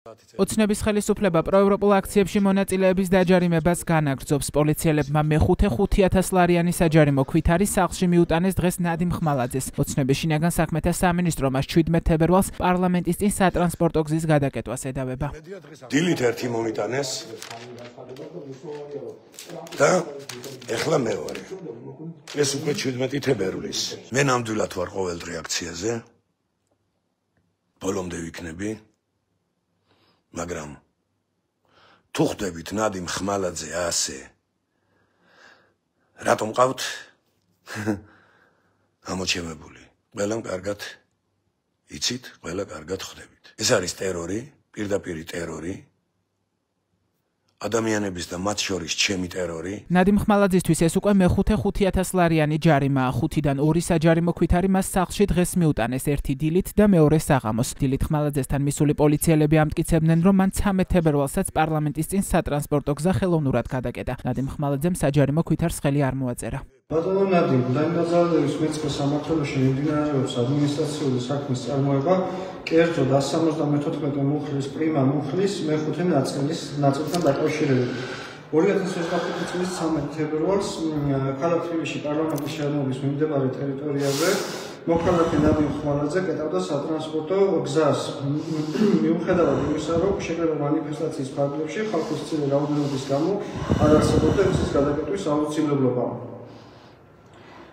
ოცნების ხელისუფლება პროევროპულ აქციებში მონაწილეების დაჯარიმებას განაგრძობს. პოლიციელებმა მე-5,000 ლარიანი საჯარიმო ქვით არის სახლში მიუტანეს დღეს ნადიმ ხმალაძეს. ოცნების შინაგან საქმეთა სამინისტრო მას 17 თებერვალს პარლამენტის წინ სატრანსპორტო გზის გადაკეტვას ედავება. დილით ერთი მომიტანეს და ეხლა მეორე. ეს უკვე 17 თებერვლის. მე ნამდვილად ვარ ყოველდღე აქციაზე. ბოლომდე ვიქნები. მაგრამ თუ ხვდებით ნადიმ ხმალაძე ასე რატომ ყავთ ამოჩემებული ყველამ კარგად იცით ყველა კარგად ხვდებით ეს არის ტერორი პირდაპირი ტერორი ადამიანების და მათ შორის ჩემი ტერორი ნადიმ ხმალაძისთვის ეს უკვე მე-5,000 ლარიანი ჯარიმაა 5-დან 2 საჯარიმო ქვით არის მას სახლში დღეს მიუტანეს ერთი დილით და მეორე საღამოს დილით ხმალაძესთან მისული პოლიციელები ამტკიცებდნენ რომ მან 13 თებერვალსაც პარლამენტის წინ სატრანსპორტო გზა ხელოვნურად გადაკეტა ნადიმ ხმალაძემ საჯარიმო ქვითარს ხელი არ მოაწერა ბატონო ნადიმ, დაინდაზარდების მეწყო სამართლებაში მიმდინარეობს ადმინისტრაციული საქმის წარმოება კერძო 174 მუხლის პრიმა მუხლის მე-5 ნაწილთან დაკავშირებით. 2025 წლის 13 თებერვალს ქალაქ თბილისში პარლამენტის შეერნობის მიმდებარე ტერიტორიაზე მოქალაქე ნადიმ ხმალაძე კეტავდა სატრანსპორტო გზას. მიუხედავად იმისა, რომ შეკრება მანიფესტაციის ფარგლებში ხალხის წილი რაოდენობის გამო არ არსებობდა გზის გადაკეტვის აუცილებლობა.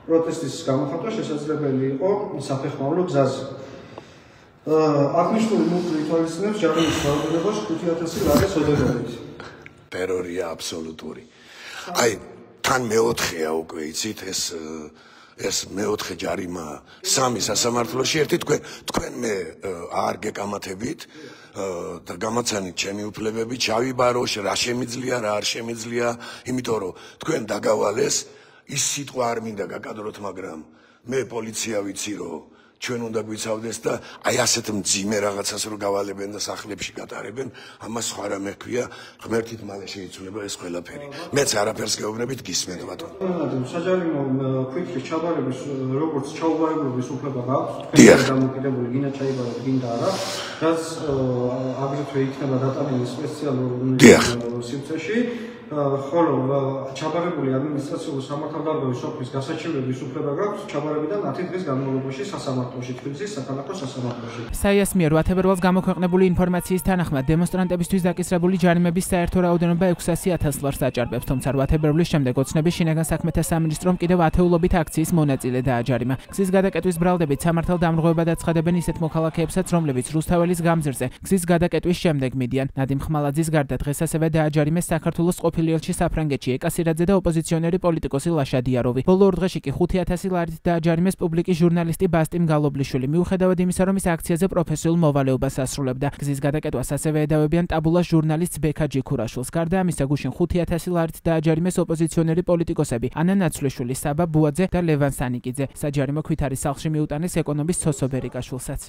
პროტესტის გამოხატვა შესაძლებელი იყო საფეხმავლო გზაზე. აღნიშნული მუხლი ითვალისწინებს ჯარიმის რაოდენობას 5,000 ლარის ოდენობით. ტერორია აბსოლუტური. აი, თან მეოთხეა უკვე იცით ეს მეოთხე ჯარიმა სამი სასამართლოში ერთი თქვენ მე არ გეკამათებით და გამაცანით ჩემი უფლებები ჩავიბარო რა შემიძლია რა არ შემიძლია იმიტომ რომ თქვენ დაგავალეს ის სიტყვა არ მინდა გაკადროთ მაგრამ მე პოლიცია ვიცი რომ ჩვენ უნდა გვიცავდეს და აი ასეთ მძიმე რაღაცას რო გავალებენ და სახლებში გატარებენ ამას სხვა რამე ჰქვია ღმერთით მალე შეიცვლება ეს ყველაფერი მეც არაფერს გეუბნებით გისმენთ ბატონო საჯარიმო ქვითრის ჩაბარების როგორც ჩაუბარებლობის უფლება გაქვს დამოკიდებული გინდა ჩაიბაროთ გინდა არა რაც აგრეთვე იქნება დატანილი სპეციალურ სივრცეში ხოლო ჩაბარებული ადმინისტრაციული სამართალდარღვევის სოფლის გასაჩივრების უფლება გაქვს ჩაბარებიდან 10 დღის განმავლობაში სასამართლოში თბილისის საქალაქო სასამართლოში. საიას მიერ 8 თებერვალს გამოქვეყნებული ინფორმაციის თანახმად დემონსტრანტებისთვის დაკისრებული ჯარიმების საერთო რაოდენობა 600,000 ლარს აჭარბებს, თუმცა 8 თებერვლის შემდეგ ოცნების შინაგან საქმეთა სამინისტრომ კიდევ ათეულობით აქციის მონაწილე დააჯარიმა. გზის გადაკეტვის ბრალდებით სამართალდამრღვევად აცხადებენ ისეთ მოქალაქეებსაც, რომლებიც რუსთაველის გამზირზე გზის გადაკეტვის შემდეგ მიდიან. ნადიმ ხმალაძის გარდა დღეს ასევე დააჯარიმეს საქართველოს ყოფილი საფრანგეთში ეკასირაძე და ოპოზიციონერი პოლიტიკოსი ლაშა დიაროვი. ბოლო ორ დღეში კი 5,000 ლარით დააჯარიმეს პუბლიკის ჟურნალისტი ბასტიმ გალობლიშვილი. მიუხედავად იმისა, რომ ის აქციაზე პროფესიულ მოვალეობას ასრულებდა. გზის გადაკეტვას ასევე ედავებიან ტაბულას ჟურნალისტს ბექა ჯიქურაშვილს. გარდა ამისა, გუშინ 5,000 ლარით დააჯარიმეს ოპოზიციონერი პოლიტიკოსები ანა ნაცვლიშვილი, საბა ბუაძე და ლევან სანიკიძე. საჯარიმო ქვითარი სახლში მიუტანეს ეკონომის ცოსო ბერიკაშვილსაც.